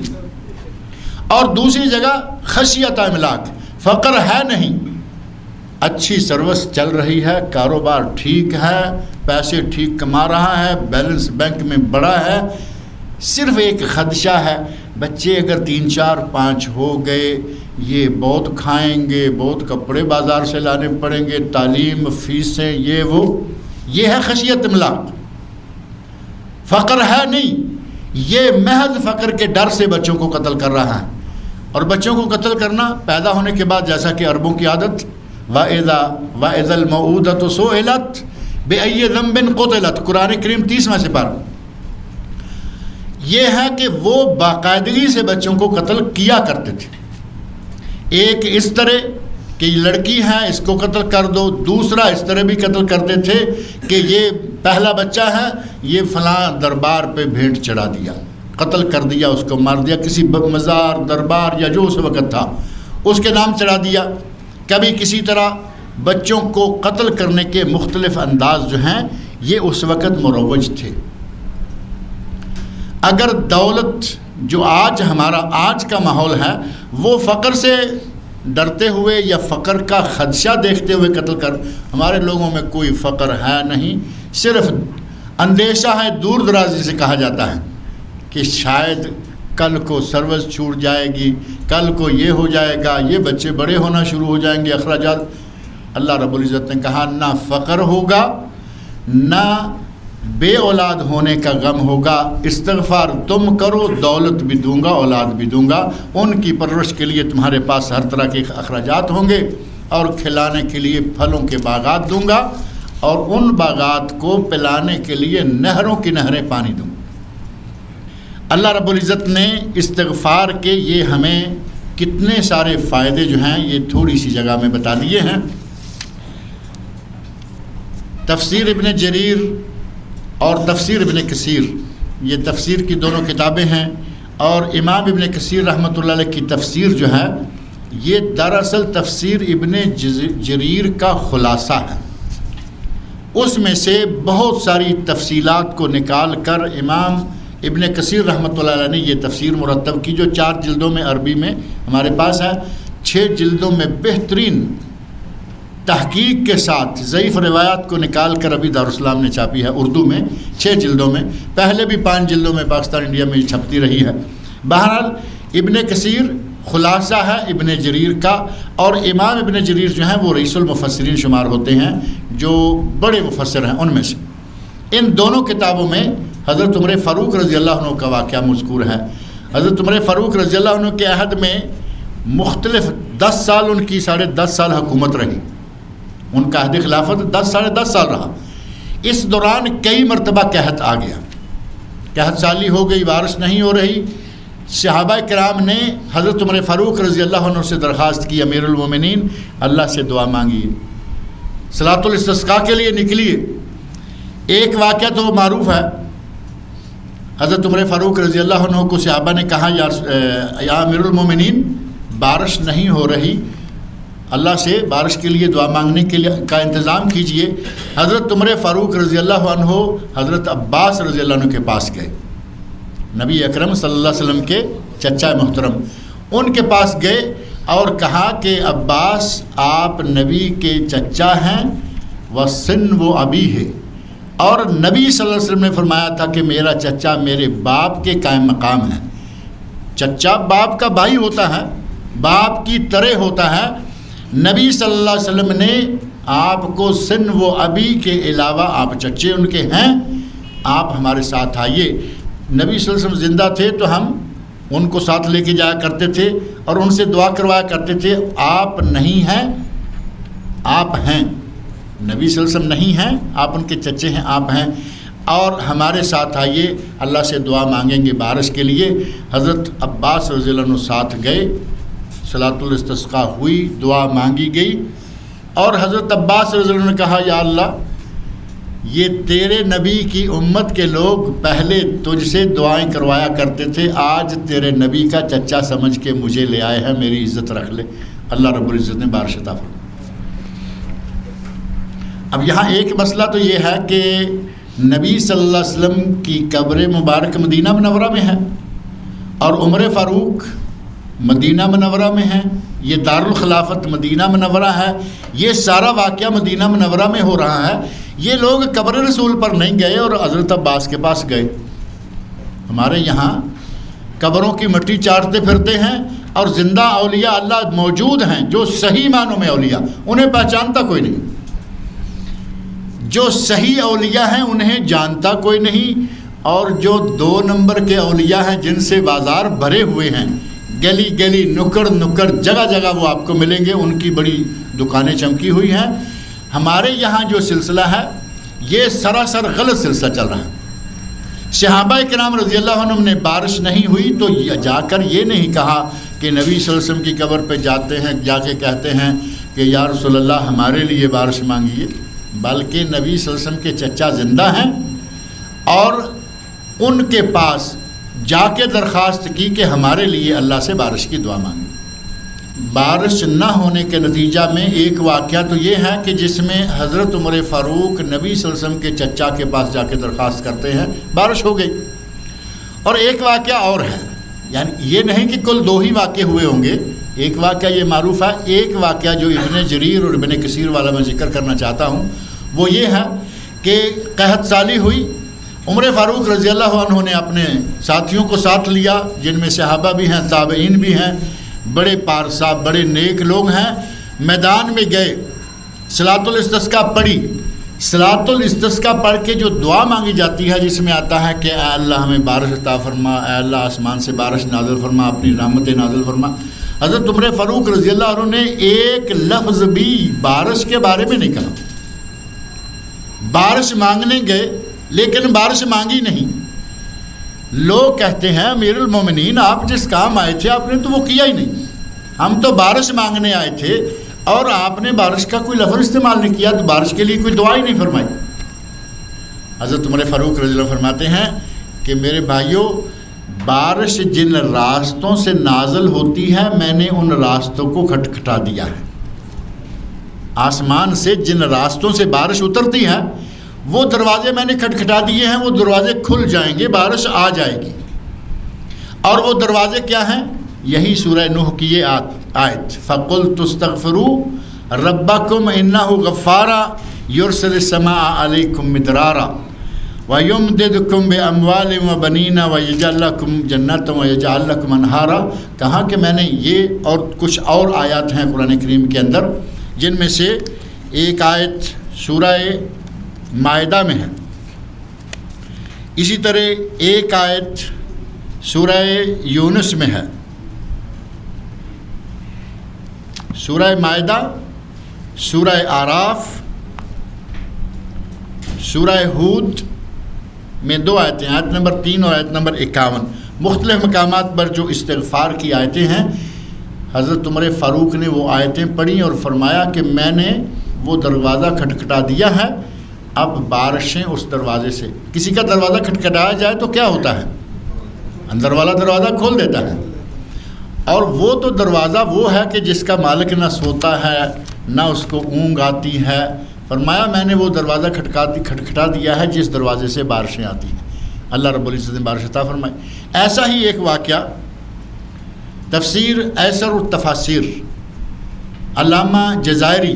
اور دوسری جگہ خشیۃ املاق، فقر ہے نہیں، اچھی سروس چل رہی ہے، کاروبار ٹھیک ہے، پیسے ٹھیک کما رہا ہے، بیلنس بینک میں بڑا ہے، صرف ایک خدشہ ہے بچے اگر 3-4-5 ہو گئے یہ بہت کھائیں گے، بہت کپڑے بازار سے لانے پڑیں گے، تعلیم فیسیں یہ وہ، یہ ہے خشیۃ املاق۔ فقر ہے نہیں، یہ محض فقر کے ڈر سے بچوں کو قتل کر رہا ہے، اور بچوں کو قتل کرنا پیدا ہونے کے بعد جیسا کہ عربوں کی عادت وَإِذَا الْمَوْءُودَةُ سُئِلَتْ بِأَيِّ ذَنبٍ قُتِلَتْ، قرآن کریم 30واں سپارہ، یہ ہے کہ وہ باقاعدگی سے بچوں کو قتل کیا کرتے تھے۔ ایک اس طرح کہ لڑکی ہے اس کو قتل کر دو، دوسرا اس طرح بھی قتل کرتے تھے کہ یہ پہلا بچہ ہے یہ فلاں دربار پہ بھیڑ چڑھا دیا، قتل کر دیا، اس کو مار دیا، کسی مزار دربار یا جو اس وقت تھا اس کے نام چڑھا دیا۔ کبھی کسی طرح بچوں کو قتل کرنے کے مختلف انداز جو ہیں یہ اس وقت مروج تھے۔ اگر دولت جو آج ہمارا آج کا ماحول ہے وہ فقر سے ڈرتے ہوئے یا فقر کا خدشہ دیکھتے ہوئے قتل کر، ہمارے لوگوں میں کوئی فقر ہے نہیں، صرف اندیشہ ہے، دور درازی سے کہا جاتا ہے کہ شاید کل کو سروس چھوٹ جائے گی، کل کو یہ ہو جائے گا، یہ بچے بڑے ہونا شروع ہو جائیں گے، اخراجات۔ اللہ رب العزت نے کہا نہ فقر ہوگا نہ بے اولاد ہونے کا غم ہوگا، استغفار تم کرو، دولت بھی دوں گا اولاد بھی دوں گا، ان کی پرورش کے لیے تمہارے پاس ہر طرح کے اخراجات ہوں گے، اور کھلانے کے لیے پھلوں کے باغات دوں گا، اور ان باغات کو پلانے کے لیے نہروں کی نہریں پانی دوں گا۔ اللہ رب العزت نے استغفار کے یہ ہمیں کتنے سارے فائدے جو ہیں یہ تھوڑی سی جگہ میں بتا دیے ہیں۔ تفسیر ابن جریر اور تفسیر ابن کثیر، یہ تفسیر کی دونوں کتابیں ہیں، اور امام ابن کثیر رحمۃ اللہ علیہ کی تفسیر جو ہے یہ دراصل تفسیر ابن جریر کا خلاصہ ہے، اس میں سے بہت ساری تفصیلات کو نکال کر امام ابن کثیر رحمۃ اللہ علیہ نے یہ تفسیر مرتب کی، جو 4 جلدوں میں عربی میں ہمارے پاس ہے، 6 جلدوں میں بہترین تحقیق کے ساتھ ضعیف روایات کو نکال کر ابھی دارالاسلام نے چھاپی ہے اردو میں 6 جلدوں میں، پہلے بھی 5 جلدوں میں پاکستان انڈیا میں چھپتی رہی ہے۔ بہرحال ابن کثیر خلاصہ ہے ابن جریر کا، اور امام ابن جریر جو ہیں وہ رئیس المفسرین شمار ہوتے ہیں، جو بڑے مفسر ہیں ان میں سے۔ ان دونوں کتابوں میں حضرت عمر فاروق رضی اللہ عنہ کا واقعہ مذکور ہے۔ حضرت عمر فاروق رضی اللہ عنہ کے عہد میں مختلف 10 سال ان کی 10.5 سال حکومت رہی، ان کا عہد خلافت 10 سال رہا۔ اس دوران کئی مرتبہ قحط آ گیا، قحط سالی ہو گئی، بارش نہیں ہو رہی۔ صحابہ کرام نے حضرت عمر فاروق رضی اللہ عنہ سے درخواست کی، امیر المومنین اللہ سے دعا مانگیے، صلاۃ الاستسقاء کے لیے نکلیے۔ ایک واقعہ تو وہ معروف ہے، حضرت عمر فاروق رضی اللہ عنہ کو صحابہ نے کہا یا امیر المومنین بارش نہیں ہو رہی، اللہ سے بارش کے لیے دعا مانگنے کے لیے کا انتظام کیجئے۔ حضرت عمر فاروق رضی اللہ عنہ حضرت عباس رضی اللہ عنہ کے پاس گئے، نبی اکرم صلی اللہ علیہ وسلم کے چچا محترم، ان کے پاس گئے اور کہا کہ عباس آپ نبی کے چچا ہیں، وَصِنْوُ أَبِيهِ، اور نبی صلی اللہ علیہ وسلم نے فرمایا تھا کہ میرا چچا میرے باپ کے قائم مقام ہے۔ چچا باپ کا بھائی ہوتا ہے، باپ کی طرح ہوتا ہے۔ نبی صلی اللہ علیہ وسلم نے آپ کو سن و ابی کے علاوہ، آپ چچے ان کے ہیں، آپ ہمارے ساتھ آئیے۔ نبی صلی اللہ علیہ وسلم زندہ تھے تو ہم ان کو ساتھ لے کے جایا کرتے تھے اور ان سے دعا کروایا کرتے تھے۔ آپ نہیں ہیں، آپ ہیں، نبی صلی اللہ علیہ وسلم نہیں ہیں، آپ ان کے چچے ہیں، آپ ہیں، اور ہمارے ساتھ آئیے، اللہ سے دعا مانگیں گے بارش کے لیے۔ حضرت عباس رضی اللہ عنہ ساتھ گئے، صلاۃ الاستسقاء ہوئی، دعا مانگی گئی، اور حضرت عباس رضی اللہ عنہ نے کہا یا اللہ، یہ تیرے نبی کی امت کے لوگ پہلے تجھ سے دعائیں کروایا کرتے تھے، آج تیرے نبی کا چچا سمجھ کے مجھے لے آئے ہیں، میری عزت رکھ لے۔ اللہ رب العزت نے بارش عطا فرمائی۔ اب یہاں ایک مسئلہ تو یہ ہے کہ نبی صلی اللہ علیہ وسلم کی قبر مبارک مدینہ منورہ میں ہے اور عمر فاروق مدینہ منورہ میں ہے، یہ دارالخلافت مدینہ منورہ ہے، یہ سارا واقعہ مدینہ منورہ میں ہو رہا ہے۔ یہ لوگ قبر رسول پر نہیں گئے اور حضرت عباس کے پاس گئے۔ ہمارے یہاں قبروں کی مٹی چاٹتے پھرتے ہیں اور زندہ اولیاء اللہ موجود ہیں جو صحیح معنوں میں اولیاء، انہیں پہچانتا کوئی نہیں۔ جو صحیح اولیاء ہیں انہیں جانتا کوئی نہیں، اور جو 2 نمبر کے اولیاء ہیں جن سے بازار بھرے ہوئے ہیں، گلی گلی نکڑ نکڑ جگہ جگہ وہ آپ کو ملیں گے، ان کی بڑی دکانیں چمکی ہوئی ہیں۔ ہمارے یہاں جو سلسلہ ہے یہ سراسر غلط سلسلہ چل رہا ہے۔ صحابہ کرام رضی اللہ عنہم نے بارش نہیں ہوئی تو جا کر یہ نہیں کہا کہ نبی صلی اللہ علیہ وسلم کی قبر پہ جاتے ہیں، جا کے کہتے ہیں کہ یا رسول اللہ ہمارے لیے بارش مانگیے، بلکہ نبی صلی اللہ علیہ وسلم کے چچا زندہ ہیں اور ان کے پاس جا کے درخواست کی کہ ہمارے لیے اللہ سے بارش کی دعا مانگی۔ بارش نہ ہونے کے نتیجہ میں ایک واقعہ تو یہ ہے کہ جس میں حضرت عمر فاروق نبی صلی اللہ علیہ وسلم کے چچا کے پاس جا کے درخواست کرتے ہیں، بارش ہو گئی۔ اور ایک واقعہ اور ہے، یعنی یہ نہیں کہ کل 2 ہی واقعے ہوئے ہوں گے، ایک واقعہ یہ معروف ہے۔ ایک واقعہ جو ابن جریر اور ابن کثیر والا میں ذکر کرنا چاہتا ہوں وہ یہ ہے کہ قحط سالی ہوئی، عمر فاروق رضی اللہ عنہ نے اپنے ساتھیوں کو ساتھ لیا، جن میں صحابہ بھی ہیں، تابعین بھی ہیں، بڑے پارسا بڑے نیک لوگ ہیں، میدان میں گئے، صلاۃ الاستسقاء پڑھی۔ صلاۃ الاستسقاء پڑھ کے جو دعا مانگی جاتی ہے جس میں آتا ہے کہ اے اللہ ہمیں بارش عطا فرما، اے اللہ آسمان سے بارش نازل فرما، اپنی رحمتیں نازل فرما، حضرت عمر فاروق رضی اللہ عنہ نے ایک لفظ بھی بارش کے بارے میں نہیں کہا۔ بارش مانگنے گئے لیکن بارش مانگی نہیں۔ لوگ کہتے ہیں امیر المومنین آپ جس کام آئے تھے آپ نے تو وہ کیا ہی نہیں، ہم تو بارش مانگنے آئے تھے اور آپ نے بارش کا کوئی لفظ استعمال نہیں کیا، تو بارش کے لیے کوئی دعا ہی نہیں فرمائی۔ حضرت عمر فاروق رضی اللہ عنہ فرماتے ہیں کہ میرے بھائیوں، بارش جن راستوں سے نازل ہوتی ہے میں نے ان راستوں کو کھٹکھٹا دیا ہے۔ آسمان سے جن راستوں سے بارش اترتی ہے وہ دروازے میں نے کھٹکھٹا دیے ہیں، وہ دروازے کھل جائیں گے، بارش آ جائے گی۔ اور وہ دروازے کیا ہیں؟ یہی سورہ نوح کی یہ آیت فَقُلْتُ اسْتَغْفِرُوا رَبَّكُمْ إِنَّهُ غَفَّارٌ يُرْسِلِ السَّمَاءَ عَلَيْكُمْ مِدْرَارًا وَيُمْدِدْكُمْ بِأَمْوَالٍ وَبَنِينَ وَيَجْعَلْ لَكُمْ جَنَّاتٍ وَيَجْعَلْ لَكُمْ أَنْهَارًا۔ کہا کہ میں نے یہ اور کچھ اور آیات ہیں قرآن کریم کے اندر، جن میں سے ایک آیت سورہ مائدہ میں ہے، اسی طرح ایک آیت سورہ یونس میں ہے۔ سورہ مائدہ، سورہ آراف، سورہ ہود میں 2 آیتیں، آیت نمبر 3 اور آیت نمبر 51، مختلف مقامات پر جو استغفار کی آیتیں ہیں، حضرت عمر فاروق نے وہ آیتیں پڑھی اور فرمایا کہ میں نے وہ دروازہ کھٹکھٹا دیا ہے، اب بارشیں اس دروازے سے، کسی کا دروازہ کھٹکھٹایا جائے تو کیا ہوتا ہے؟ اندر والا دروازہ کھول دیتا ہے، اور وہ تو دروازہ وہ ہے کہ جس کا مالک نہ سوتا ہے نہ اس کو اونگ آتی ہے۔ فرمایا میں نے وہ دروازہ کھٹکھٹا دیا ہے جس دروازے سے بارشیں آتی ہیں۔ اللہ رب العزت نے بارش عطا فرمائی۔ ایسا ہی ایک واقعہ تفسیر ایسر التفاسیر، علامہ جزائری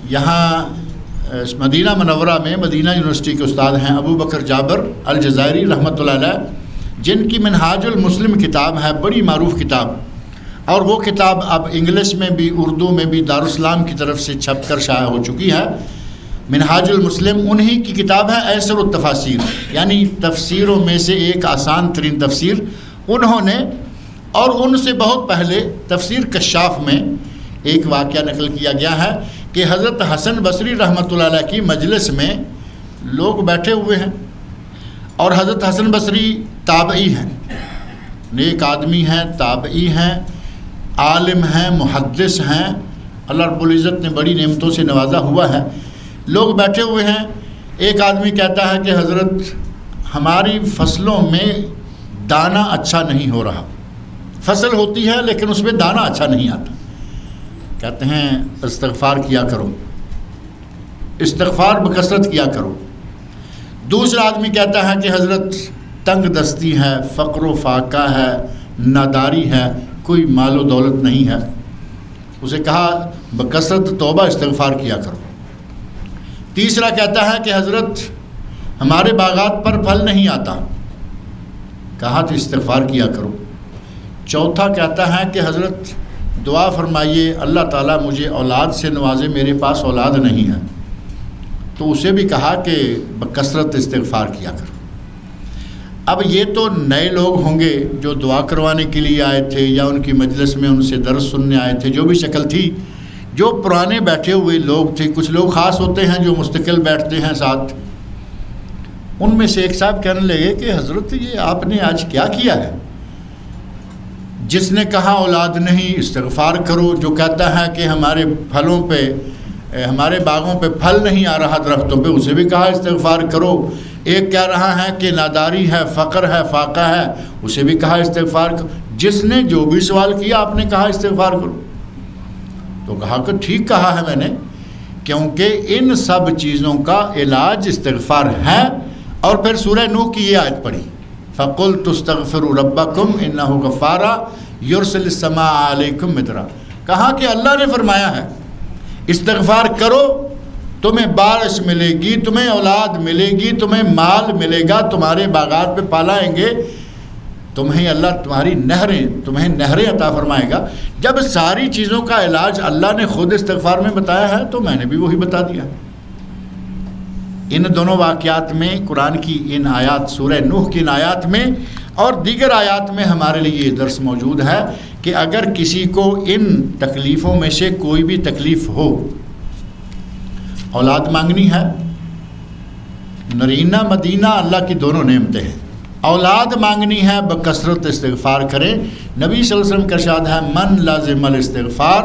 یہاں مدینہ منورہ میں مدینہ یونیورسٹی کے استاد ہیں ابو بکر جابر الجزائری رحمۃ اللہ علیہ، جن کی منہاج المسلم کتاب ہے، بڑی معروف کتاب، اور وہ کتاب اب انگلش میں بھی اردو میں بھی دارالاسلام کی طرف سے چھپ کر شائع ہو چکی ہے۔ منہاج المسلم انہی کی کتاب ہے ایسر التفاسیر، یعنی تفسیروں میں سے ایک آسان ترین تفسیر انہوں نے، اور ان سے بہت پہلے تفسیر کشاف میں ایک واقعہ نقل کیا گیا ہے کہ حضرت حسن بصری رحمۃ اللہ علیہ کی مجلس میں لوگ بیٹھے ہوئے ہیں، اور حضرت حسن بصری تابعی ہیں، نیک آدمی ہیں، تابعی ہیں، عالم ہیں، محدث ہیں، اللہ رب العزت نے بڑی نعمتوں سے نوازا ہوا ہے۔ لوگ بیٹھے ہوئے ہیں، ایک آدمی کہتا ہے کہ حضرت ہماری فصلوں میں دانہ اچھا نہیں ہو رہا، فصل ہوتی ہے لیکن اس میں دانہ اچھا نہیں آتا، کہتے ہیں استغفار کیا کرو، استغفار بکثرت کیا کرو۔ دوسرا آدمی کہتا ہے کہ حضرت تنگ دستی ہے، فقر و فاقہ ہے، ناداری ہے، کوئی مال و دولت نہیں ہے۔ اسے کہا بکثرت توبہ استغفار کیا کرو۔ تیسرا کہتا ہے کہ حضرت ہمارے باغات پر پھل نہیں آتا، کہا تو استغفار کیا کرو۔ چوتھا کہتا ہے کہ حضرت دعا فرمائیے اللہ تعالیٰ مجھے اولاد سے نوازے، میرے پاس اولاد نہیں ہے، تو اسے بھی کہا کہ بکثرت استغفار کیا کرو۔ اب یہ تو نئے لوگ ہوں گے جو دعا کروانے کے لیے آئے تھے یا ان کی مجلس میں ان سے درس سننے آئے تھے، جو بھی شکل تھی۔ جو پرانے بیٹھے ہوئے لوگ تھے، کچھ لوگ خاص ہوتے ہیں جو مستقل بیٹھتے ہیں ساتھ، ان میں سے ایک صاحب کہنے لگے کہ حضرت یہ آپ نے آج کیا کیا ہے؟ جس نے کہا اولاد نہیں استغفار کرو، جو کہتا ہے کہ ہمارے پھلوں پہ، ہمارے باغوں پہ پھل نہیں آ رہا درختوں پہ، اسے بھی کہا استغفار کرو۔ ایک کہہ رہا ہے کہ ناداری ہے، فقر ہے، فاقہ ہے، اسے بھی کہا استغفار کرو۔ جس نے جو بھی سوال کیا آپ نے کہا استغفار کرو، تو کہا کہ ٹھیک کہا ہے میں نے، کیونکہ ان سب چیزوں کا علاج استغفار ہے۔ اور پھر سورہ نوح کی یہ آیت پڑھی، فَقُلْتُ اسْتَغْفِرُوا رَبَّكُمْ إِنَّهُ غَفَّارٌ يُرْسِلِ السَّمَاءَ عَلَيْكُمْ مِدْرَارًا، کہا کہ اللہ نے فرمایا ہے استغفار کرو، تمہیں بارش ملے گی، تمہیں اولاد ملے گی، تمہیں مال ملے گا، تمہارے باغات پہ پھل آئیں گے، تمہیں اللہ تمہیں نہریں عطا فرمائے گا۔ جب ساری چیزوں کا علاج اللہ نے خود استغفار میں بتایا ہے تو میں نے بھی وہی بتا دیا۔ ان دونوں واقعات میں قرآن کی ان آیات، سورہ نوح کی ان آیات میں اور دیگر آیات میں ہمارے لیے یہ درس موجود ہے کہ اگر کسی کو ان تکلیفوں میں سے کوئی بھی تکلیف ہو، اولاد مانگنی ہے، نرینہ مدینہ اللہ کی دونوں نعمتیں ہیں، اولاد مانگنی ہے بکثرت استغفار کریں۔ نبی صلی اللہ علیہ وسلم کا ارشاد ہے من لازم الاستغفار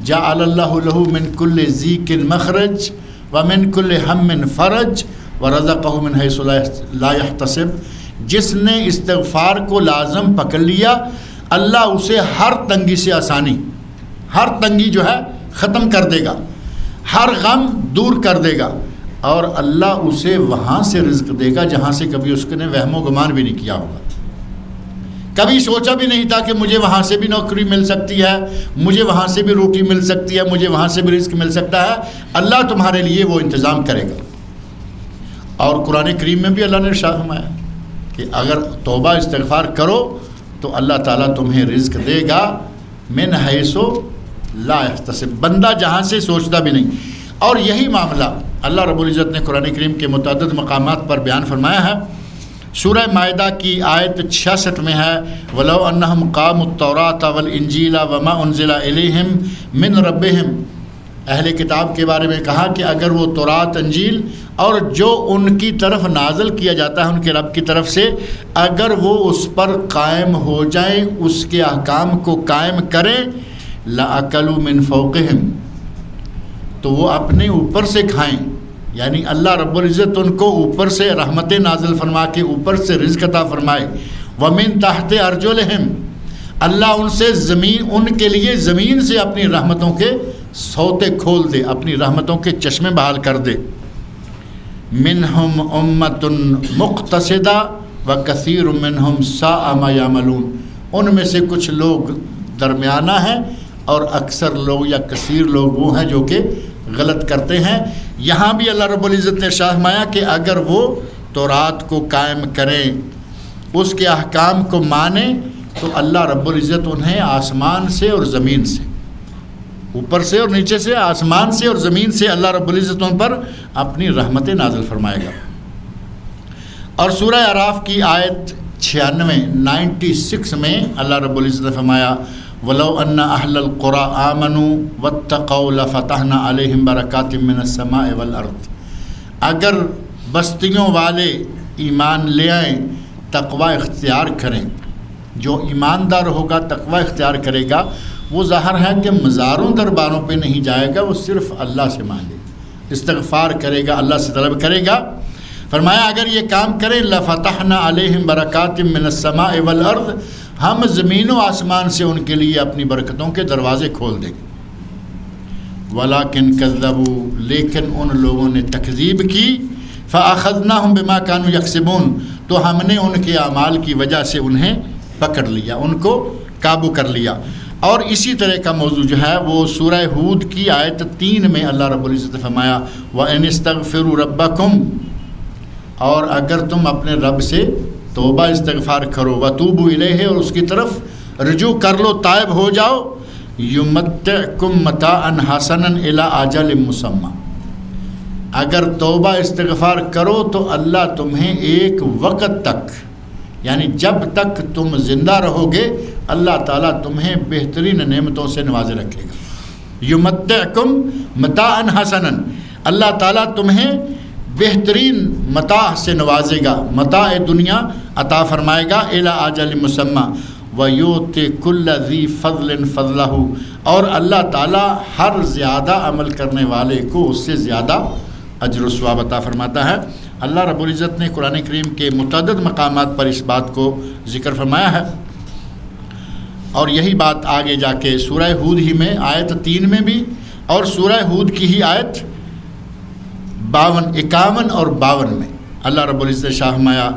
جعل اللہ لہ من کل ضیق مخرج ومن کل ہم فرج ورزقہ من حیث لا یحتسب، جس نے استغفار کو لازم پکڑ لیا اللہ اسے ہر تنگی سے آسانی، ہر تنگی جو ہے ختم کر دے گا، ہر غم دور کر دے گا، اور اللہ اسے وہاں سے رزق دے گا جہاں سے کبھی اس نے وہم و گمان بھی نہیں کیا ہوگا، کبھی سوچا بھی نہیں تھا کہ مجھے وہاں سے بھی نوکری مل سکتی ہے، مجھے وہاں سے بھی روٹی مل سکتی ہے، مجھے وہاں سے بھی رزق مل سکتا ہے۔ اللہ تمہارے لیے وہ انتظام کرے گا۔ اور قرآن کریم میں بھی اللہ نے ارشاد فرمایا کہ اگر توبہ استغفار کرو تو اللہ تعالیٰ تمہیں رزق دے گا من حیث لا یحتسب، بندہ جہاں سے سوچتا بھی نہیں۔ اور یہی معاملہ اللہ رب العزت نے قرآن کریم کے متعدد مقامات پر بیان فرمایا ہے۔ سورہ مائدہ کی آیت 66 میں ہے وَلَوْ أَنَّهُمْ قَامُوا التَّوْرَاةَ وَالْإِنْجِيلَ وَمَا أُنزِلَ إِلَيْهِمْ مِنْ رَبِّهِمْ، اہل کتاب کے بارے میں کہا کہ اگر وہ تورات، انجیل اور جو ان کی طرف نازل کیا جاتا ہے ان کے رب کی طرف سے، اگر وہ اس پر قائم ہو جائیں، اس کے احکام کو قائم کریں، لَأَكَلُوا مِنْ فَوْقِهِمْ، تو وہ اپنے اوپر سے کھائیں، یعنی اللہ رب العزت ان کو اوپر سے رحمتیں نازل فرما کے اوپر سے رزق عطا فرمائے۔ وَمِن تَحْتِ أَرْجُلِهِمْ، اللہ ان سے زمین، ان کے لیے زمین سے اپنی رحمتوں کے سوتے کھول دے، اپنی رحمتوں کے چشمے بحال کر دے۔ مِنْهُمْ أُمَّةٌ مُقْتَصِدَةٌ وَكَثِيرٌ مِنْهُمْ سَاءَ مَا يَعْمَلُونَ، ان میں سے کچھ لوگ درمیانہ ہیں اور اکثر لوگ یا کثیر لوگ وہ ہیں جو کہ غلط کرتے ہیں۔ یہاں بھی اللہ رب العزت نے ارشاد فرمایا کہ اگر وہ تورات کو قائم کریں، اس کے احکام کو مانیں، تو اللہ رب العزت انہیں آسمان سے اور زمین سے، اوپر سے اور نیچے سے، آسمان سے اور زمین سے اللہ رب العزت ان پر اپنی رحمت نازل فرمائے گا۔ اور سورہ اعراف کی آیت 96 میں اللہ رب العزت نے فرمایا وَلَوْ أَنَّ أَهْلَ الْقُرَىٰ آمَنُوا وَاتَّقَوْا لَفَتَحْنَا عَلَيْهِمْ بَرَكَاتٍ مِّنَ السَّمَاءِ وَالْأَرْضِ، اگر بستیوں والے ایمان لے آئیں، تقوی اختیار کریں، جو ایماندار ہوگا تقوی اختیار کرے گا، وہ ظاہر ہے کہ مزاروں درباروں پہ نہیں جائے گا، وہ صرف اللہ سے مانگے، استغفار کرے گا، اللہ سے طلب کرے گا۔ فرمایا اگر یہ کام کریں لَفَتَحْنَا عَلَيْهِمْ بَرَكَاتٍ مِّنَ السَّمَاءِ وَالْأَرْضِ، ہم زمین و آسمان سے ان کے لیے اپنی برکتوں کے دروازے کھول دیں گے۔ وَلَكِنْ كَذَّبُوا، لیکن ان لوگوں نے تکذیب کی، فَأَخَذْنَاهُمْ بِمَا كَانُوا يَكْسِبُونَ، تو ہم نے ان کے اعمال کی وجہ سے انہیں پکڑ لیا، ان کو قابو کر لیا۔ اور اسی طرح کا موضوع جو ہے وہ سورہ ہود کی آیت 3 میں اللہ رب العزت نے فرمایا وَإِنِ اسْتَغْفِرُوا رَبَّكُمْ، اور اگر تم اپنے رب سے توبہ استغفار کرو، وَتُوبُوا إِلَيْهِ، اور اس کی طرف رجوع کر لو، تائب ہو جاؤ، يُمَتِّعْكُمْ مَتَاعًا حَسَنًا إِلَىٰ أَجَلٍ مُّسَمًّى، اگر توبہ استغفار کرو تو اللہ تمہیں ایک وقت تک، یعنی جب تک تم زندہ رہو گے، اللہ تعالیٰ تمہیں بہترین نعمتوں سے نوازے رکھے گا۔ یمتعکم متاعا حسنا، اللہ تعالیٰ تمہیں بہترین متاع سے نوازے گا، متاع دنیا عطا فرمائے گا، الی اجل مسمى ویؤتی کل ذی فضل فضلہ، اور اللہ تعالیٰ ہر زیادہ عمل کرنے والے کو اس سے زیادہ اجر و ثواب عطا فرماتا ہے۔ اللہ رب العزت نے قرآن کریم کے متعدد مقامات پر اس بات کو ذکر فرمایا ہے، اور یہی بات آگے جا کے سورہ ہود ہی میں آیت 3 میں بھی، اور سورہ ہود کی ہی آیت 51 اور 52 میں اللہ رب العزت شاہ فرمایا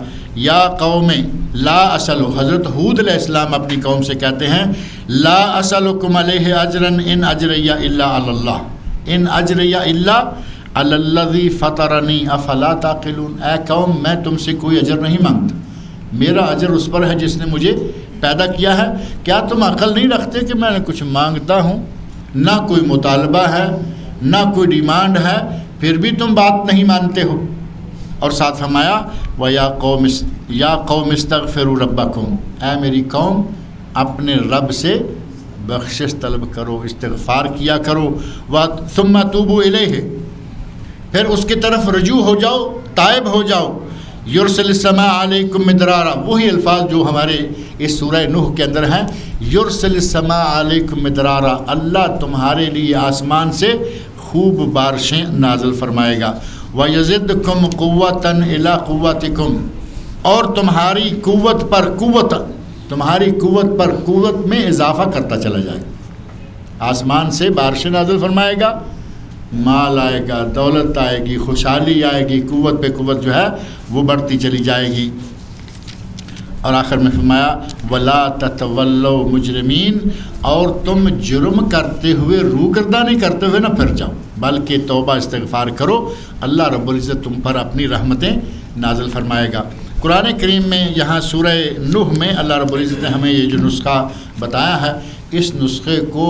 یا قوم لا اسلو، حضرت ہود علیہ السلام اپنی قوم سے کہتے ہیں لا اسلکم علیہ اجرا ان اجریہ الا علی اللہ، ان اجریہ الا علی الذی فطرنی افلا تعقلون، اے قوم میں تم سے کوئی اجر نہیں مانگتا، میرا اجر اس پر ہے جس نے مجھے پیدا کیا ہے، کیا تم عقل نہیں رکھتے کہ میں نے کچھ مانگتا ہوں، نہ کوئی مطالبہ ہے نہ کوئی ڈیمانڈ ہے، پھر بھی تم بات نہیں مانتے ہو۔ اور ساتھ فرمایا یا قوم استغفروا ربکم، اے میری قوم اپنے رب سے بخشش طلب کرو، استغفار کیا کرو، ثم توبوا الیہ، پھر اس کی طرف رجوع ہو جاؤ، تائب ہو جاؤ، یرسل السماء علیکم مدرارا، وہی الفاظ جو ہمارے اس سورہ نوح کے اندر ہیں، یرسل السماء علیکم مدرارا، اللہ تمہارے لیے آسمان سے خوب بارشیں نازل فرمائے گا، وَيَزِدْكُمْ قُوَّةً إِلَىٰ قُوَّتِكُمْ، اور تمہاری قوت پر قوت میں اضافہ کرتا چلا جائے گا، آسمان سے بارشیں نازل فرمائے گا، مال آئے گا، دولت آئے گی، خوشحالی آئے گی، قوت پہ قوت جو ہے وہ بڑھتی چلی جائے گی۔ اور آخر میں فرمایا وَلَا تَتَوَلَّوْا مُجْرِمِينَ، اور تم جرم کرتے ہوئے روگردانی کرتے ہوئے نہ پھر جاؤ، بلکہ توبہ استغفار کرو، اللہ رب العزت تم پر اپنی رحمتیں نازل فرمائے گا۔ قرآن کریم میں یہاں سورہ نوح میں اللہ رب العزت نے ہمیں یہ جو نسخہ بتایا ہے، اس نسخے کو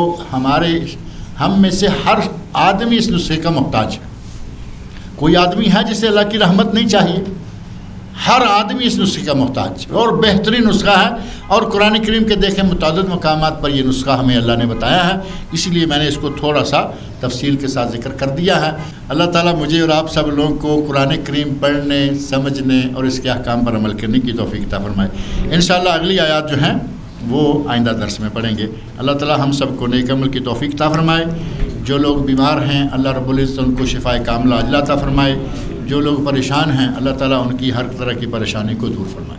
ہم میں سے ہر آدمی اس نسخے کا محتاج ہے، کوئی آدمی ہے جسے اللہ کی رحمت نہیں چاہیے، ہر آدمی اس نسخے کا محتاج ہے، اور بہترین نسخہ ہے، اور قرآن کریم کے دیکھیں متعدد مقامات پر یہ نسخہ ہمیں اللہ نے بتایا ہے، اسی لیے میں نے اس کو تھوڑا سا تفصیل کے ساتھ ذکر کر دیا ہے۔ اللہ تعالیٰ مجھے اور آپ سب لوگوں کو قرآن کریم پڑھنے، سمجھنے اور اس کے احکام پر عمل کرنے کی توفیق عطا فرمائے۔ انشاءاللہ اگلی آیات جو ہیں وہ آئندہ درس میں پڑھیں گے۔ اللہ تعالیٰ ہم سب کو نیک عمل کی توفیق عطا فرمائے، جو لوگ بیمار ہیں اللہ رب العزت ان کو شفائے کاملہ عاجلہ عطا فرمائے، جو لوگ پریشان ہیں اللہ تعالیٰ ان کی ہر طرح کی پریشانی کو دور فرمائے۔